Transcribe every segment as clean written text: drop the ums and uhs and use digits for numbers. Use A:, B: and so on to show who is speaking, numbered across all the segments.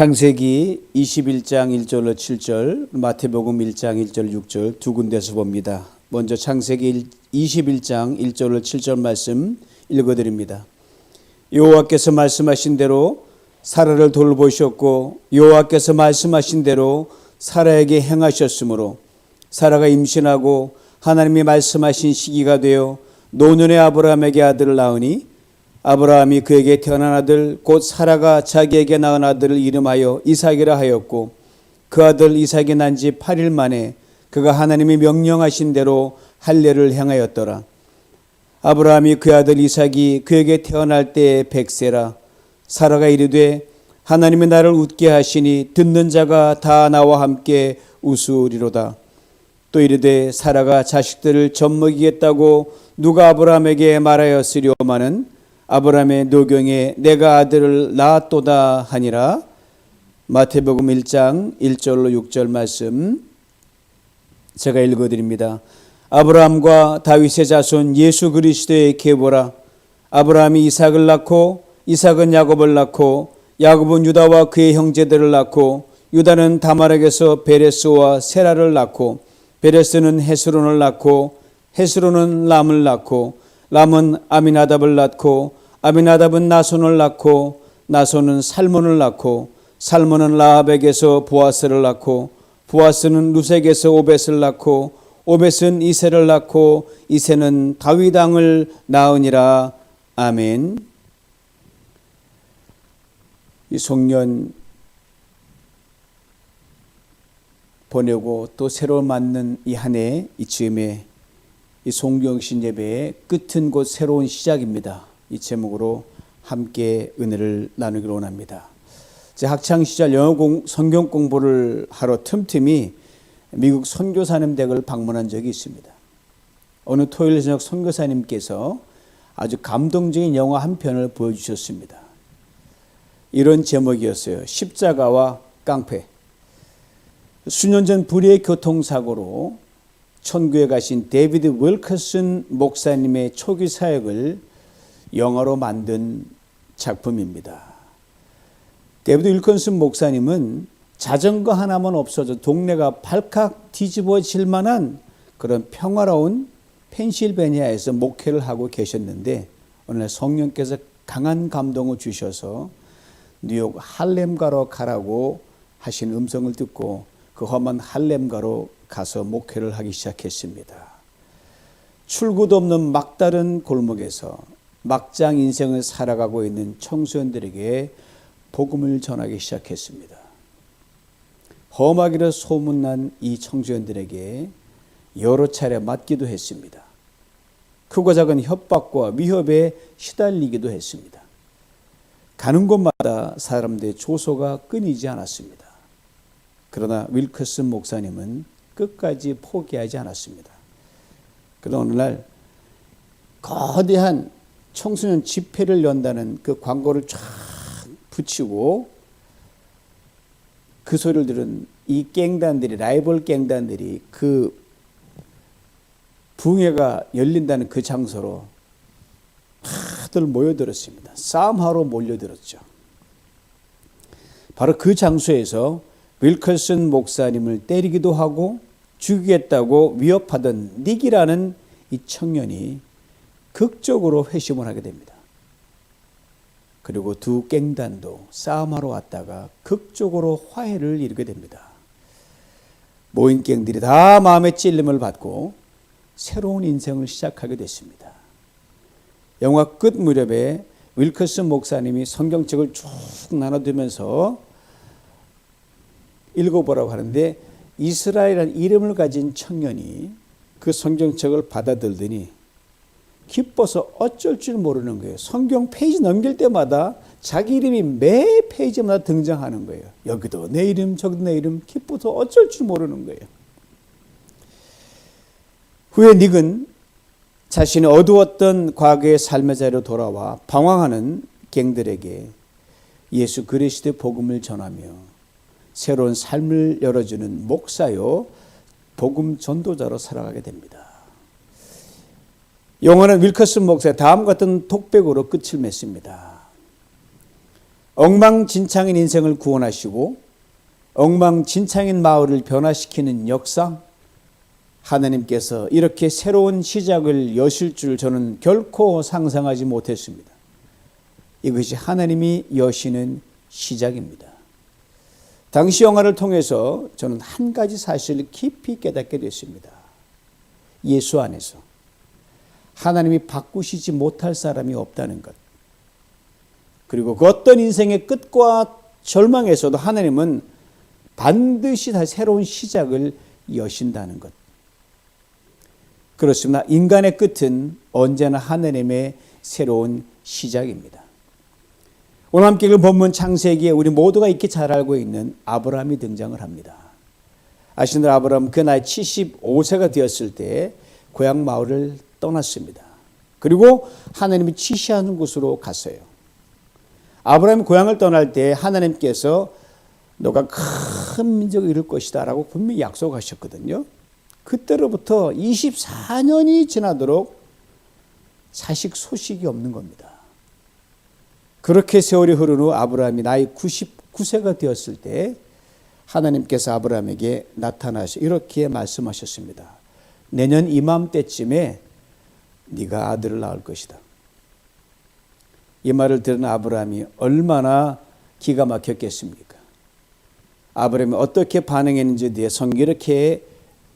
A: 창세기 21장 1절로 7절, 마태복음 1장 1절 6절 두 군데서 봅니다. 먼저 창세기 21장 1절로 7절 말씀 읽어드립니다. 여호와께서 말씀하신 대로 사라를 돌보셨고 여호와께서 말씀하신 대로 사라에게 행하셨으므로 사라가 임신하고 하나님이 말씀하신 시기가 되어 노년의 아브라함에게 아들을 낳으니 아브라함이 그에게 태어난 아들 곧 사라가 자기에게 낳은 아들을 이름하여 이삭이라 하였고 그 아들 이삭이 난 지 8일 만에 그가 하나님이 명령하신 대로 할례를 행하였더라. 아브라함이 그 아들 이삭이 그에게 태어날 때에 100세라. 사라가 이르되 하나님이 나를 웃게 하시니 듣는 자가 다 나와 함께 웃으리로다. 또 이르되 사라가 자식들을 젖먹이겠다고 누가 아브라함에게 말하였으리오마는 아브라함의 노경에 내가 아들을 낳았도다 하니라. 마태복음 1장 1절로 6절 말씀 제가 읽어드립니다. 아브라함과 다윗의 자손 예수 그리스도의 계보라. 아브라함이 이삭을 낳고 이삭은 야곱을 낳고 야곱은 유다와 그의 형제들을 낳고 유다는 다말에게서 베레스와 세라를 낳고 베레스는 헤스론을 낳고 헤스론은 람을 낳고 람은 아미나답을 낳고 아미나답은 나손을 낳고 나손은 살몬을 낳고 살몬은 라합에게서 보아스를 낳고 보아스는 루색에서 오벳을 낳고 오벳은 이새를 낳고 이새는 다윗 왕을 낳으니라. 아멘. 이 송년 보내고 또 새로 맞는 이 한 해 이쯤에 이 송경신 예배의 끝은 곧 새로운 시작입니다. 이 제목으로 함께 은혜를 나누기로 원합니다. 제 학창시절 영어 성경 공부를 하러 틈틈이 미국 선교사님 댁을 방문한 적이 있습니다. 어느 토요일 저녁 선교사님께서 아주 감동적인 영화 한 편을 보여주셨습니다. 이런 제목이었어요. 십자가와 깡패. 수년 전 불의의 교통사고로 천국에 가신 데이비드 윌커슨 목사님의 초기 사역을 영화로 만든 작품입니다. 데이비드 윌커슨 목사님은 자전거 하나만 없어져 동네가 발칵 뒤집어질 만한 그런 평화로운 펜실베니아에서 목회를 하고 계셨는데 어느 날 성령께서 강한 감동을 주셔서 뉴욕 할렘가로 가라고 하신 음성을 듣고 그 험한 할렘가로 가서 목회를 하기 시작했습니다. 출구도 없는 막다른 골목에서 막장 인생을 살아가고 있는 청소년들에게 복음을 전하기 시작했습니다. 험하기로 소문난 이 청소년들에게 여러 차례 맞기도 했습니다. 크고 작은 협박과 위협에 시달리기도 했습니다. 가는 곳마다 사람들의 조소가 끊이지 않았습니다. 그러나 윌커슨 목사님은 끝까지 포기하지 않았습니다. 그러나 어느 날 거대한 청소년 집회를 연다는 그 광고를 쫙 붙이고 그 소리를 들은 이 갱단들이, 라이벌 갱단들이 그 붕회가 열린다는 그 장소로 다들 모여들었습니다. 싸움하러 몰려들었죠. 바로 그 장소에서 윌커슨 목사님을 때리기도 하고 죽이겠다고 위협하던 닉이라는 이 청년이 극적으로 회심을 하게 됩니다. 그리고 두 갱단도 싸움하러 왔다가 극적으로 화해를 이루게 됩니다. 모인 갱들이 다 마음의 찔림을 받고 새로운 인생을 시작하게 됐습니다. 영화 끝 무렵에 윌커슨 목사님이 성경책을 쭉 나눠두면서 읽어보라고 하는데 이스라엘이라는 이름을 가진 청년이 그 성경책을 받아들더니 기뻐서 어쩔 줄 모르는 거예요. 성경 페이지 넘길 때마다 자기 이름이 매 페이지마다 등장하는 거예요. 여기도 내 이름 저기도 내 이름 기뻐서 어쩔 줄 모르는 거예요. 후에 닉은 자신의 어두웠던 과거의 삶의 자리로 돌아와 방황하는 갱들에게 예수 그리스도의 복음을 전하며 새로운 삶을 열어주는 목사요 복음 전도자로 살아가게 됩니다. 영화는 윌커슨 목사의 다음 같은 독백으로 끝을 맺습니다. 엉망진창인 인생을 구원하시고 엉망진창인 마을을 변화시키는 역사, 하나님께서 이렇게 새로운 시작을 여실 줄 저는 결코 상상하지 못했습니다. 이것이 하나님이 여시는 시작입니다. 당시 영화를 통해서 저는 한 가지 사실을 깊이 깨닫게 됐습니다. 예수 안에서 하나님이 바꾸시지 못할 사람이 없다는 것. 그리고 그 어떤 인생의 끝과 절망에서도 하나님은 반드시 다시 새로운 시작을 여신다는 것. 그렇습니다. 인간의 끝은 언제나 하나님의 새로운 시작입니다. 오늘 함께 읽은 본문 창세기에 우리 모두가 익히 잘 알고 있는 아브라함이 등장을 합니다. 아시는 대로 아브라함은 그 나이 75세가 되었을 때 고향 마을을 떠났습니다. 그리고 하나님이 지시하는 곳으로 갔어요. 아브라함이 고향을 떠날 때 하나님께서 너가 큰 민족을 이룰 것이다 라고 분명히 약속하셨거든요. 그때로부터 24년이 지나도록 자식 소식이 없는 겁니다. 그렇게 세월이 흐른 후 아브라함이 나이 99세가 되었을 때 하나님께서 아브라함에게 나타나셔 이렇게 말씀하셨습니다. 내년 이맘때쯤에 네가 아들을 낳을 것이다. 이 말을 들은 아브라함이 얼마나 기가 막혔겠습니까? 아브라함이 어떻게 반응했는지에 대해 성경이 이렇게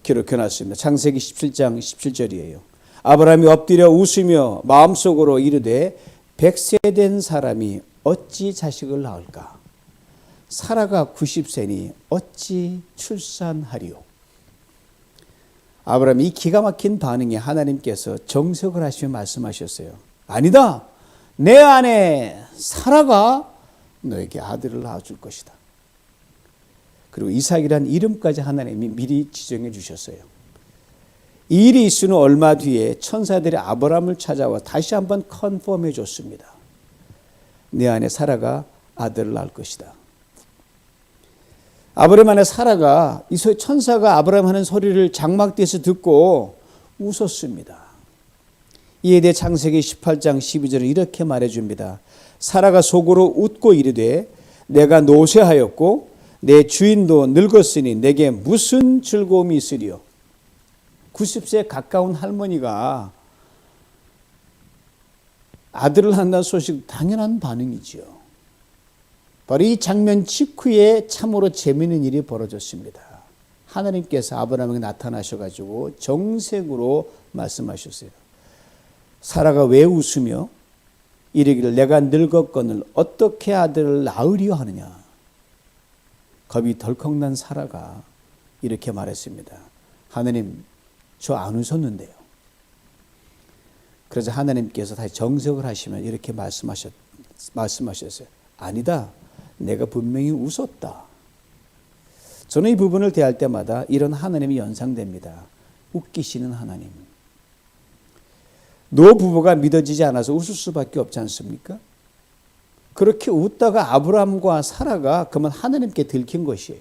A: 기록해놨습니다. 창세기 17장 17절이에요. 아브라함이 엎드려 웃으며 마음속으로 이르되 100세 된 사람이 어찌 자식을 낳을까? 사라가 90세니 어찌 출산하리요? 아브라함이 이 기가 막힌 반응에 하나님께서 정색을 하시며 말씀하셨어요. 아니다. 내 아내 사라가 너에게 아들을 낳아줄 것이다. 그리고 이삭이란 이름까지 하나님이 미리 지정해 주셨어요. 이 일이 있은 후 얼마 뒤에 천사들이 아브라함을 찾아와 다시 한번 컨펌해 줬습니다. 내 아내 사라가 아들을 낳을 것이다. 아브라함 아내 사라가 이 천사가 아브라함 하는 소리를 장막대에서 듣고 웃었습니다. 이에 대해 창세기 18장 12절은 이렇게 말해줍니다. 사라가 속으로 웃고 이르되 내가 노쇠하였고 내 주인도 늙었으니 내게 무슨 즐거움이 있으리요. 90세에 가까운 할머니가 아들을 낳는다는 소식 당연한 반응이지요. 바로 이 장면 직후에 참으로 재미있는 일이 벌어졌습니다. 하나님께서 아브라함에게 나타나셔가지고 정색으로 말씀하셨어요. 사라가 왜 웃으며 이르기를 내가 늙었거늘 어떻게 아들을 낳으려 하느냐. 겁이 덜컥 난 사라가 이렇게 말했습니다. 하나님, 저 안 웃었는데요. 그래서 하나님께서 다시 정색을 하시면 이렇게 말씀하셨어요. 아니다. 내가 분명히 웃었다. 저는 이 부분을 대할 때마다 이런 하나님이 연상됩니다. 웃기시는 하나님. 노 부부가 믿어지지 않아서 웃을 수밖에 없지 않습니까? 그렇게 웃다가 아브라함과 사라가 그만 하나님께 들킨 것이에요.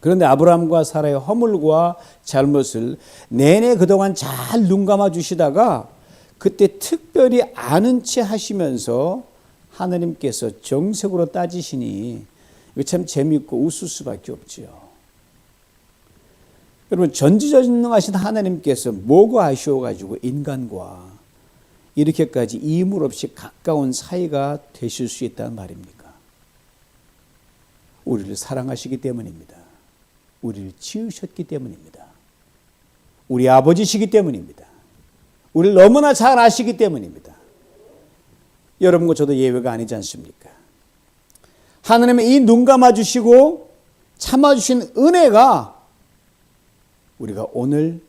A: 그런데 아브라함과 사라의 허물과 잘못을 내내 그동안 잘 눈 감아 주시다가 그때 특별히 아는 채 하시면서 하나님께서 정색으로 따지시니 이거 참 재미있고 웃을 수밖에 없지요. 여러분, 전지전능하신 하나님께서 뭐가 아쉬워가지고 인간과 이렇게까지 이물 없이 가까운 사이가 되실 수 있다는 말입니까? 우리를 사랑하시기 때문입니다. 우리를 지으셨기 때문입니다. 우리 아버지시기 때문입니다. 우리를 너무나 잘 아시기 때문입니다. 여러분과 저도 예외가 아니지 않습니까? 하나님의 이 눈 감아주시고 참아주신 은혜가 우리가 오늘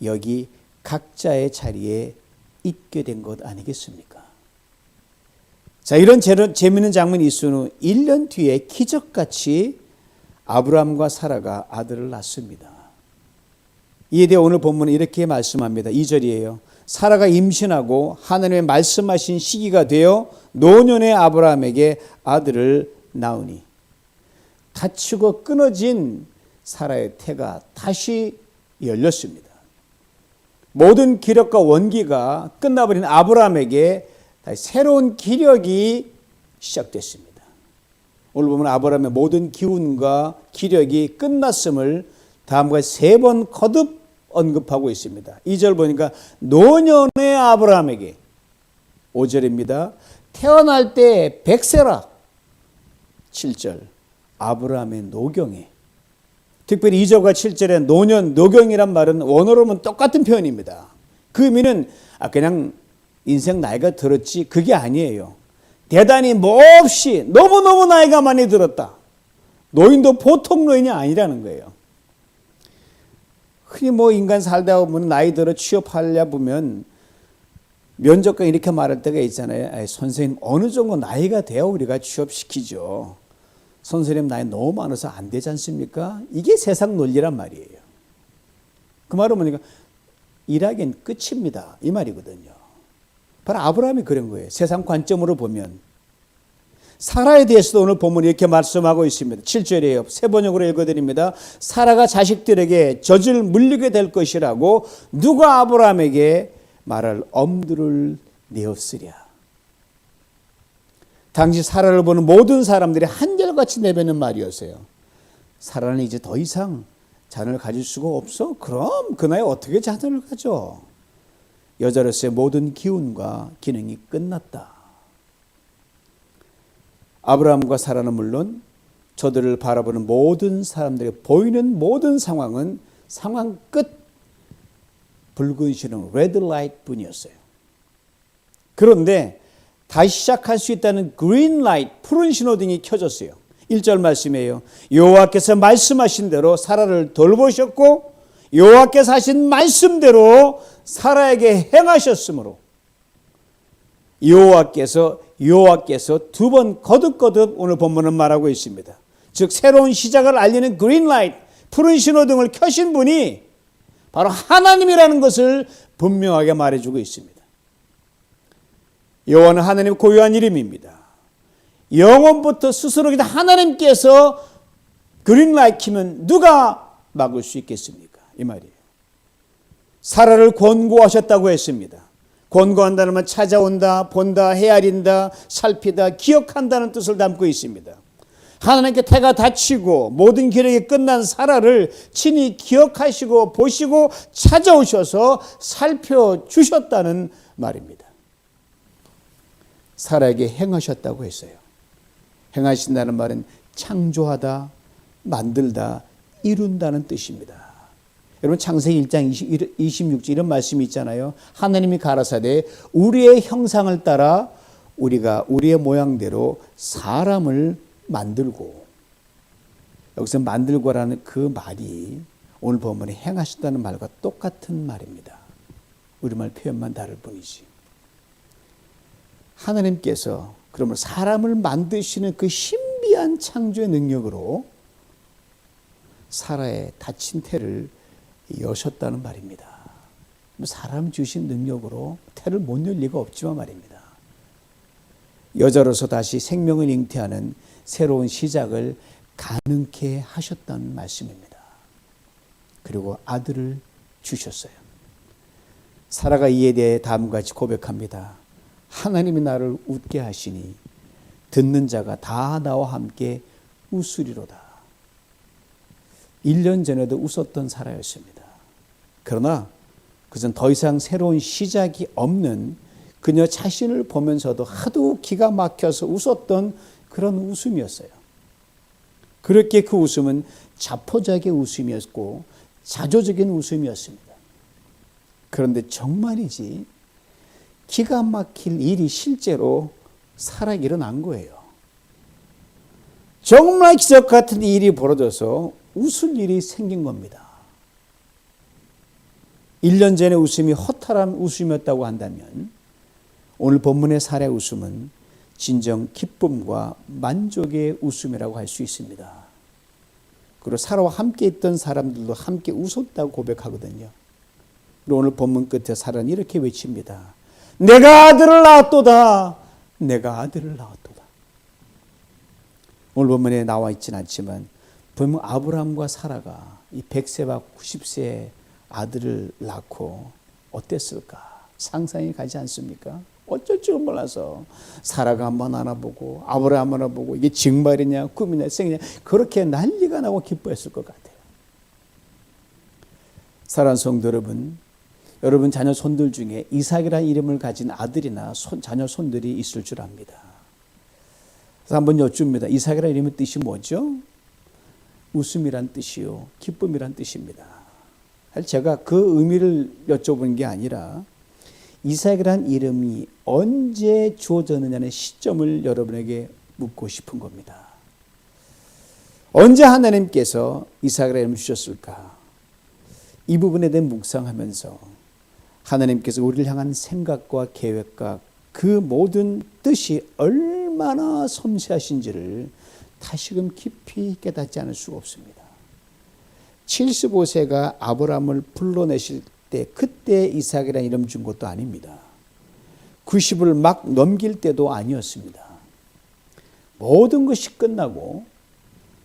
A: 여기 각자의 자리에 있게 된 것 아니겠습니까? 자, 이런 재미있는 장면이 있은 후 1년 뒤에 기적같이 아브라함과 사라가 아들을 낳습니다. 이에 대해 오늘 본문은 이렇게 말씀합니다. 2절이에요. 사라가 임신하고 하나님의 말씀하신 시기가 되어 노년의 아브라함에게 아들을 낳으니 다치고 끊어진 사라의 태가 다시 열렸습니다. 모든 기력과 원기가 끝나버린 아브라함에게 다시 새로운 기력이 시작됐습니다. 오늘 보면 아브라함의 모든 기운과 기력이 끝났음을 다음과 같이 3번 거듭 언급하고 있습니다. 2절 보니까 노년의 아브라함에게, 5절입니다. 태어날 때 100세라. 7절 아브라함의 노경에. 특별히 2절과 7절의 노년, 노경이란 말은 원어로 보면 똑같은 표현입니다. 그 의미는 그냥 인생 나이가 들었지 그게 아니에요. 대단히 몹시 너무너무 나이가 많이 들었다. 노인도 보통 노인이 아니라는 거예요. 흔히 인간 살다 보면 나이 들어 취업하려 보면 면접관 이렇게 말할 때가 있잖아요. 선생님 어느 정도 나이가 돼야 우리가 취업시키죠. 선생님 나이 너무 많아서 안 되지 않습니까? 이게 세상 논리란 말이에요. 그 말은 뭐니까 일하기엔 끝입니다. 이 말이거든요. 바로 아브라함이 그런 거예요. 세상 관점으로 보면. 사라에 대해서도 오늘 본문이 이렇게 말씀하고 있습니다. 7절이에요. 세 번역으로 읽어드립니다. 사라가 자식들에게 젖을 물리게 될 것이라고 누가 아브라함에게 말할 엄두를 내었으랴. 당시 사라를 보는 모든 사람들이 한결같이 내뱉는 말이었어요. 사라는 이제 더 이상 자녀를 가질 수가 없어? 그럼 그 나이에 어떻게 자녀를 가져? 여자로서의 모든 기운과 기능이 끝났다. 아브라함과 사라는 물론 저들을 바라보는 모든 사람들에게 보이는 모든 상황은 상황 끝 붉은 신호 레드 라이트 뿐이었어요. 그런데 다시 시작할 수 있다는 그린 라이트 푸른 신호등이 켜졌어요. 1절 말씀이에요. 여호와께서 말씀하신 대로 사라를 돌보셨고 여호와께서 하신 말씀대로 사라에게 행하셨으므로 여호와께서 2번 거듭거듭 오늘 본문은 말하고 있습니다. 즉 새로운 시작을 알리는 그린 라이트 푸른 신호등을 켜신 분이 바로 하나님이라는 것을 분명하게 말해주고 있습니다. 여호와는 하나님 고유한 이름입니다. 영원부터 스스로 하나님께서 그린 라이트 켜면 누가 막을 수 있겠습니까? 이 말이에요. 사라를 권고하셨다고 했습니다. 권고한다는 말 찾아온다, 본다, 헤아린다, 살피다, 기억한다는 뜻을 담고 있습니다. 하나님께 태가 다치고 모든 기력이 끝난 사라를 친히 기억하시고 보시고 찾아오셔서 살펴주셨다는 말입니다. 사라에게 행하셨다고 했어요. 행하신다는 말은 창조하다, 만들다, 이룬다는 뜻입니다. 여러분 창세기 1장 26절 이런 말씀이 있잖아요. 하나님이 가라사대 우리의 형상을 따라 우리가 우리의 모양대로 사람을 만들고, 여기서 만들고라는 그 말이 오늘 본문에 행하셨다는 말과 똑같은 말입니다. 우리말 표현만 다를 뿐이지. 하나님께서 그러면 사람을 만드시는 그 신비한 창조의 능력으로 사라의 닫힌 태를 여셨다는 말입니다. 사람 주신 능력으로 태를 못 열 리가 없지만 말입니다. 여자로서 다시 생명을 잉태하는 새로운 시작을 가능케 하셨다는 말씀입니다. 그리고 아들을 주셨어요. 사라가 이에 대해 다음과 같이 고백합니다. 하나님이 나를 웃게 하시니 듣는 자가 다 나와 함께 웃으리로다. 1년 전에도 웃었던 사라였습니다. 그러나 그것은 더 이상 새로운 시작이 없는 그녀 자신을 보면서도 하도 기가 막혀서 웃었던 그런 웃음이었어요. 그렇게 그 웃음은 자포자기의 웃음이었고 자조적인 웃음이었습니다. 그런데 정말이지 기가 막힐 일이 실제로 사라에게 일어난 거예요. 정말 기적 같은 일이 벌어져서 웃을 일이 생긴 겁니다. 1년 전의 웃음이 허탈한 웃음이었다고 한다면 오늘 본문의 사라의 웃음은 진정 기쁨과 만족의 웃음이라고 할 수 있습니다. 그리고 사라와 함께 있던 사람들도 함께 웃었다고 고백하거든요. 그리고 오늘 본문 끝에 사라는 이렇게 외칩니다. 내가 아들을 낳았도다. 내가 아들을 낳았도다. 오늘 본문에 나와 있지는 않지만 보면 아브라함과 사라가 이 100세와 90세의 아들을 낳고 어땠을까? 상상이 가지 않습니까? 어쩔 줄 몰라서 사라가 한번 알아보고 아브라함 알아보고 이게 정말이냐 꿈이냐 생이냐 그렇게 난리가 나고 기뻐했을 것 같아요. 사랑하는 성도 여러분 자녀 손들 중에 이삭이라는 이름을 가진 아들이나 자녀 손들이 있을 줄 압니다. 그래서 한번 여쭙습니다. 이삭이라는 이름의 뜻이 뭐죠? 웃음이란 뜻이요 기쁨이란 뜻입니다. 제가 그 의미를 여쭤본 게 아니라 이삭이란 이름이 언제 주어졌느냐는 시점을 여러분에게 묻고 싶은 겁니다. 언제 하나님께서 이삭이라는 이름을 주셨을까? 이 부분에 대해 묵상하면서 하나님께서 우리를 향한 생각과 계획과 그 모든 뜻이 얼마나 섬세하신지를 다시금 깊이 깨닫지 않을 수가 없습니다. 75세가 아브라함을 불러내실 때 그때 이삭이라는 이름 준 것도 아닙니다. 90을 막 넘길 때도 아니었습니다. 모든 것이 끝나고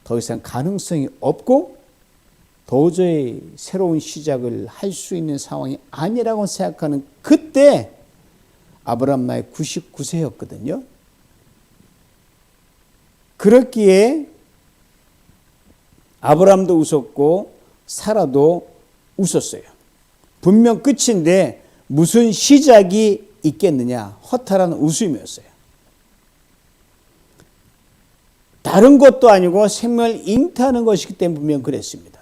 A: 더 이상 가능성이 없고 도저히 새로운 시작을 할 수 있는 상황이 아니라고 생각하는 그때 아브라함 나이 99세였거든요. 그렇기에 아브라함도 웃었고 사라도 웃었어요. 분명 끝인데 무슨 시작이 있겠느냐? 허탈한 웃음이었어요. 다른 것도 아니고 생명을 잉태하는 것이기 때문에 분명 그랬습니다.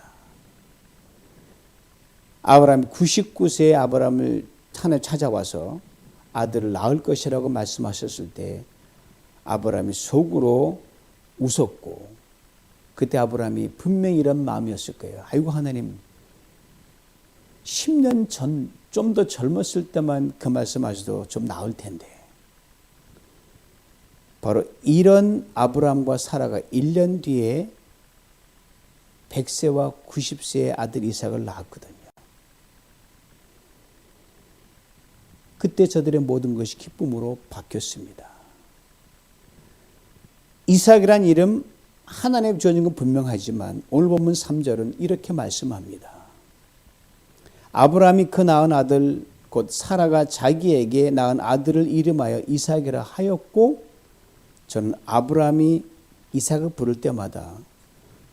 A: 아브라함이 99세에 아브라함을 하나님 찾아와서 아들을 낳을 것이라고 말씀하셨을 때 아브라함이 속으로 웃었고 그때 아브라함이 분명히 이런 마음이었을 거예요. 아이고 하나님 10년 전 좀 더 젊었을 때만 그 말씀하셔도 좀 나을 텐데. 바로 이런 아브라함과 사라가 1년 뒤에 100세와 90세의 아들 이삭을 낳았거든요. 그때 저들의 모든 것이 기쁨으로 바뀌었습니다. 이삭이란 이름 하나님 주어진 건 분명하지만 오늘 본문 3절은 이렇게 말씀합니다. 아브라함이 그 낳은 아들 곧 사라가 자기에게 낳은 아들을 이름하여 이삭이라 하였고 저는 아브라함이 이삭을 부를 때마다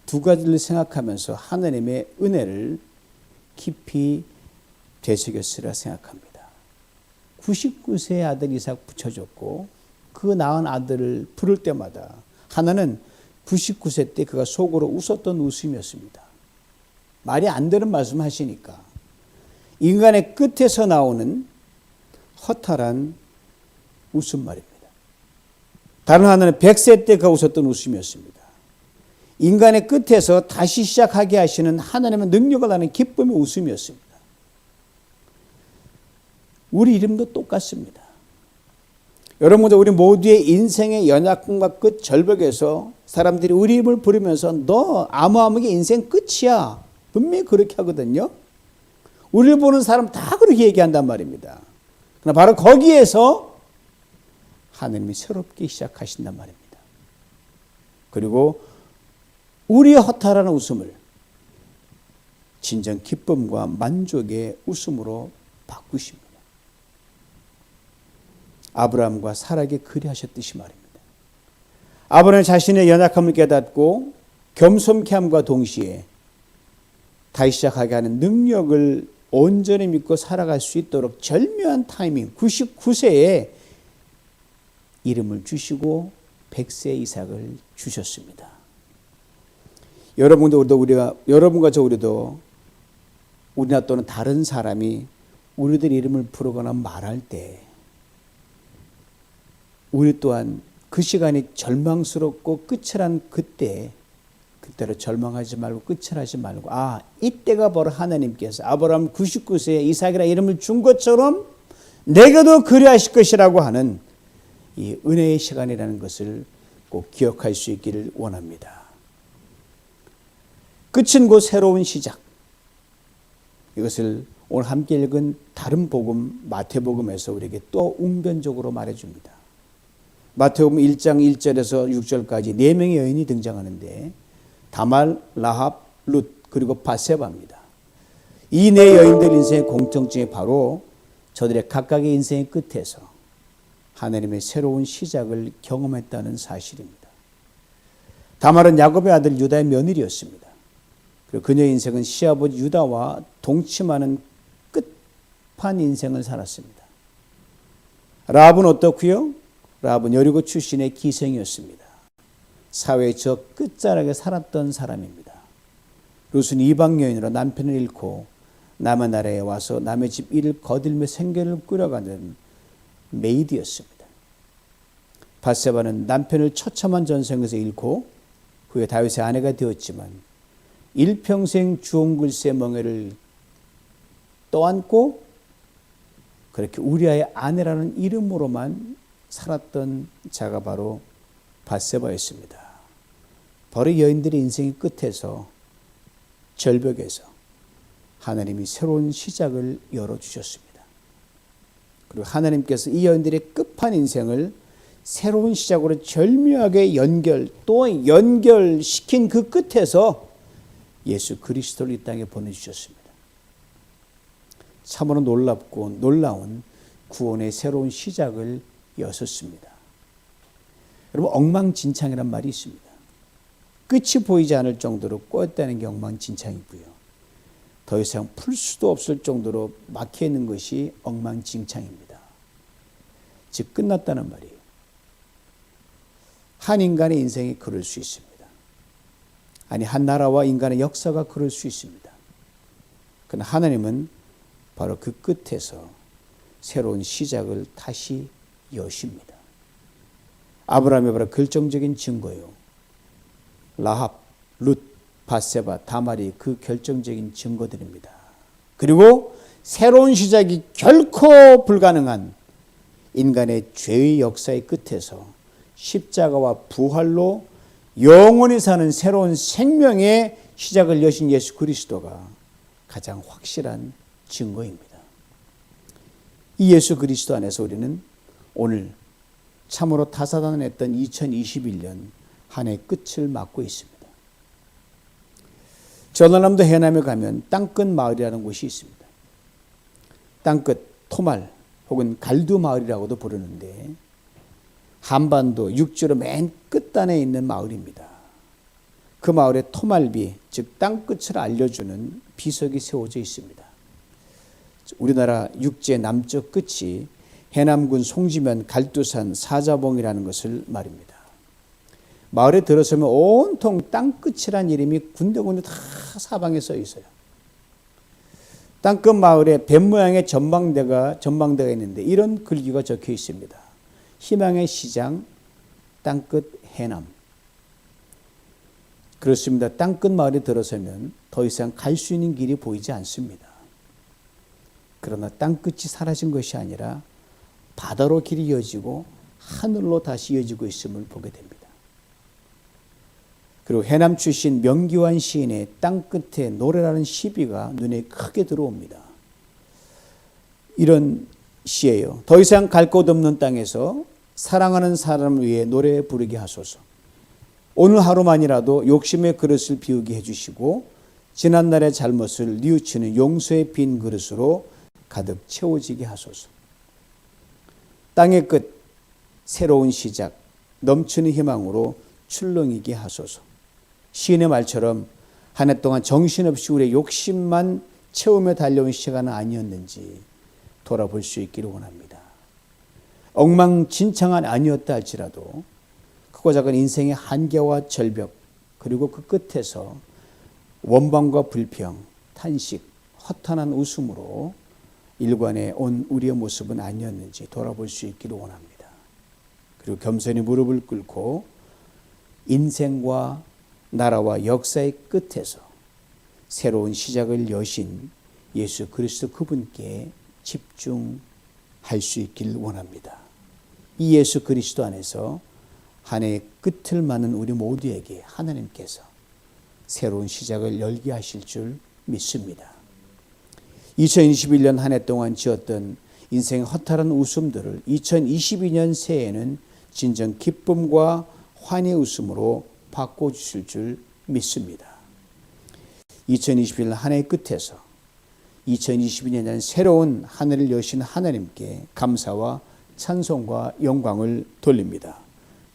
A: 두 가지를 생각하면서 하나님의 은혜를 깊이 되새겼으리라 생각합니다. 99세의 아들 이삭 붙여줬고 그 낳은 아들을 부를 때마다 하나는 99세 때 그가 속으로 웃었던 웃음이었습니다. 말이 안 되는 말씀 하시니까 인간의 끝에서 나오는 허탈한 웃음 말입니다. 다른 하나는 100세 때 그가 웃었던 웃음이었습니다. 인간의 끝에서 다시 시작하게 하시는 하나님의 능력을 아는 기쁨의 웃음이었습니다. 우리 이름도 똑같습니다. 여러분, 우리 모두의 인생의 연약함과 끝 절벽에서 사람들이 우리 이름을 부르면서 너 아무아무게 인생 끝이야. 분명히 그렇게 하거든요. 우리를 보는 사람 다 그렇게 얘기한단 말입니다. 그러나 바로 거기에서 하나님이 새롭게 시작하신단 말입니다. 그리고 우리의 허탈한 웃음을 진정 기쁨과 만족의 웃음으로 바꾸십니다. 아브라함과 사라에게 그리하셨듯이 말입니다. 아브라함은 자신의 연약함을 깨닫고 겸손케 함과 동시에 다시 시작하게 하는 능력을 온전히 믿고 살아갈 수 있도록 절묘한 타이밍 99세에 이름을 주시고 100세 이삭을 주셨습니다. 여러분과 우리도 우리나 또는 다른 사람이 우리들 이름을 부르거나 말할 때 우리 또한 그 시간이 절망스럽고 끝이란 그때로 절망하지 말고 끝을 하지 말고 이때가 바로 하나님께서 아브라함 99세에 이삭이라는 이름을 준 것처럼 내게도 그리하실 것이라고 하는 이 은혜의 시간이라는 것을 꼭 기억할 수 있기를 원합니다. 끝은 곧 새로운 시작. 이것을 오늘 함께 읽은 다른 복음 마태복음에서 우리에게 또 웅변적으로 말해줍니다. 마태복음 1장 1절에서 6절까지 4명의 여인이 등장하는데 다말, 라합, 룻 그리고 바세바입니다. 이 네 여인들 인생의 공통점이 바로 저들의 각각의 인생의 끝에서 하나님의 새로운 시작을 경험했다는 사실입니다. 다말은 야곱의 아들 유다의 며느리였습니다. 그리고 그녀의 인생은 시아버지 유다와 동침하는 끝판 인생을 살았습니다. 라합은 어떻고요? 라합은 여리고 출신의 기생이었습니다. 사회의 저 끝자락에 살았던 사람입니다. 룻은 이방 여인으로 남편을 잃고 남의 나라에 와서 남의 집 일을 거들며 생계를 꾸려가는 메이드였습니다. 밧세바는 남편을 처참한 전생에서 잃고 후에 다윗의 아내가 되었지만 일평생 주홍글새 멍에를 떠안고 그렇게 우리아의 아내라는 이름으로만 살았던 자가 바로 밧세바였습니다. 바로 여인들의 인생의 끝에서 절벽에서 하나님이 새로운 시작을 열어주셨습니다. 그리고 하나님께서 이 여인들의 끝판 인생을 새로운 시작으로 절묘하게 연결시킨 그 끝에서 예수 그리스도를 이 땅에 보내주셨습니다. 참으로 놀랍고 놀라운 구원의 새로운 시작을 여셨습니다. 여러분, 엉망진창이란 말이 있습니다. 끝이 보이지 않을 정도로 꼬였다는 게 엉망진창이고요. 더 이상 풀 수도 없을 정도로 막혀있는 것이 엉망진창입니다. 즉 끝났다는 말이에요. 한 인간의 인생이 그럴 수 있습니다. 아니 한 나라와 인간의 역사가 그럴 수 있습니다. 그러나 하나님은 바로 그 끝에서 새로운 시작을 다시 여십니다. 아브라함의 바로 결정적인 증거요. 라합, 룻, 밧세바, 다말이 그 결정적인 증거들입니다. 그리고 새로운 시작이 결코 불가능한 인간의 죄의 역사의 끝에서 십자가와 부활로 영원히 사는 새로운 생명의 시작을 여신 예수 그리스도가 가장 확실한 증거입니다. 이 예수 그리스도 안에서 우리는 오늘 참으로 다사다난했던 2021년 한 해 끝을 맞고 있습니다. 전라남도 해남에 가면 땅끝 마을이라는 곳이 있습니다. 땅끝, 토말 혹은 갈두 마을이라고도 부르는데 한반도 육지로 맨 끝단에 있는 마을입니다. 그 마을에 토말비, 즉 땅끝을 알려주는 비석이 세워져 있습니다. 우리나라 육지의 남쪽 끝이 해남군 송지면 갈두산 사자봉이라는 것을 말입니다. 마을에 들어서면 온통 땅끝이란 이름이 군데군데 다 사방에 써 있어요. 땅끝 마을에 뱀 모양의 전망대가 있는데 이런 글귀가 적혀 있습니다. 희망의 시장, 땅끝 해남. 그렇습니다. 땅끝 마을에 들어서면 더 이상 갈 수 있는 길이 보이지 않습니다. 그러나 땅끝이 사라진 것이 아니라 바다로 길이 이어지고 하늘로 다시 이어지고 있음을 보게 됩니다. 그리고 해남 출신 명기환 시인의 땅끝에 노래라는 시비가 눈에 크게 들어옵니다. 이런 시예요. 더 이상 갈 곳 없는 땅에서 사랑하는 사람을 위해 노래 부르게 하소서. 오늘 하루만이라도 욕심의 그릇을 비우게 해주시고 지난날의 잘못을 뉘우치는 용서의 빈 그릇으로 가득 채워지게 하소서. 땅의 끝, 새로운 시작, 넘치는 희망으로 출렁이게 하소서. 시인의 말처럼 한 해 동안 정신없이 우리의 욕심만 채우며 달려온 시간은 아니었는지 돌아볼 수 있기를 원합니다. 엉망진창은 아니었다 할지라도 크고 작은 인생의 한계와 절벽, 그리고 그 끝에서 원망과 불평, 탄식, 허탄한 웃음으로 일관해 온 우리의 모습은 아니었는지 돌아볼 수 있기를 원합니다. 그리고 겸손히 무릎을 꿇고 인생과 나라와 역사의 끝에서 새로운 시작을 여신 예수 그리스도 그분께 집중할 수 있길 원합니다. 이 예수 그리스도 안에서 한 해의 끝을 맞는 우리 모두에게 하나님께서 새로운 시작을 열게 하실 줄 믿습니다. 2021년 한 해 동안 지었던 인생의 허탈한 웃음들을 2022년 새해에는 진정 기쁨과 환희의 웃음으로 바꿔주실 줄 믿습니다. 2021년 한 해의 끝에서 2022년 새로운 하늘을 여신 하나님께 감사와 찬송과 영광을 돌립니다.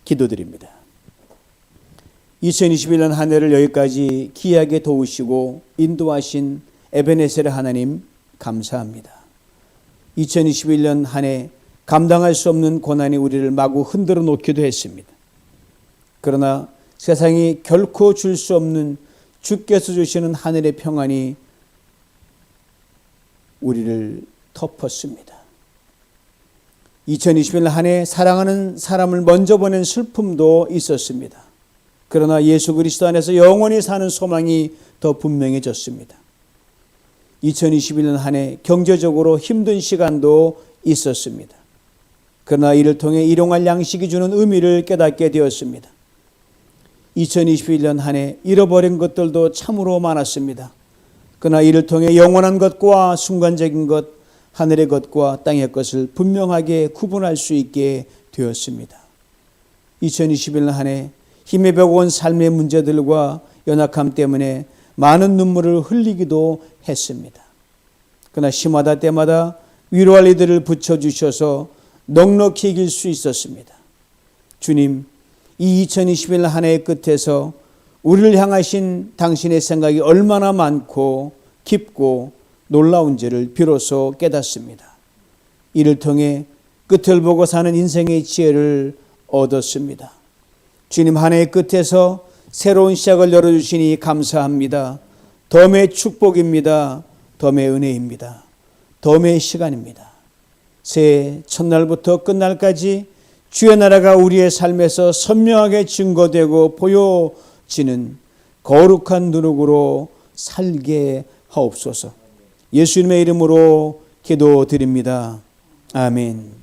A: 기도드립니다. 2021년 한 해를 여기까지 귀하게 도우시고 인도하신 에베네셀의 하나님 감사합니다. 2021년 한 해 감당할 수 없는 고난이 우리를 마구 흔들어 놓기도 했습니다. 그러나 세상이 결코 줄 수 없는 주께서 주시는 하늘의 평안이 우리를 덮었습니다. 2021년 한 해 사랑하는 사람을 먼저 보낸 슬픔도 있었습니다. 그러나 예수 그리스도 안에서 영원히 사는 소망이 더 분명해졌습니다. 2021년 한 해 경제적으로 힘든 시간도 있었습니다. 그러나 이를 통해 일용할 양식이 주는 의미를 깨닫게 되었습니다. 2021년 한 해 잃어버린 것들도 참으로 많았습니다. 그러나 이를 통해 영원한 것과 순간적인 것, 하늘의 것과 땅의 것을 분명하게 구분할 수 있게 되었습니다. 2021년 한 해 힘에 벽온 삶의 문제들과 연약함 때문에 많은 눈물을 흘리기도 했습니다. 그러나 시마다 때마다 위로할 이들을 붙여주셔서 넉넉히 이길 수 있었습니다. 주님, 이 2021년 한 해의 끝에서 우리를 향하신 당신의 생각이 얼마나 많고 깊고 놀라운지를 비로소 깨닫습니다. 이를 통해 끝을 보고 사는 인생의 지혜를 얻었습니다. 주님, 한 해의 끝에서 새로운 시작을 열어주시니 감사합니다. 덤의 축복입니다. 덤의 은혜입니다. 덤의 시간입니다. 새해 첫날부터 끝날까지 주의 나라가 우리의 삶에서 선명하게 증거되고 보여지는 거룩한 누룩으로 살게 하옵소서. 예수님의 이름으로 기도드립니다. 아멘.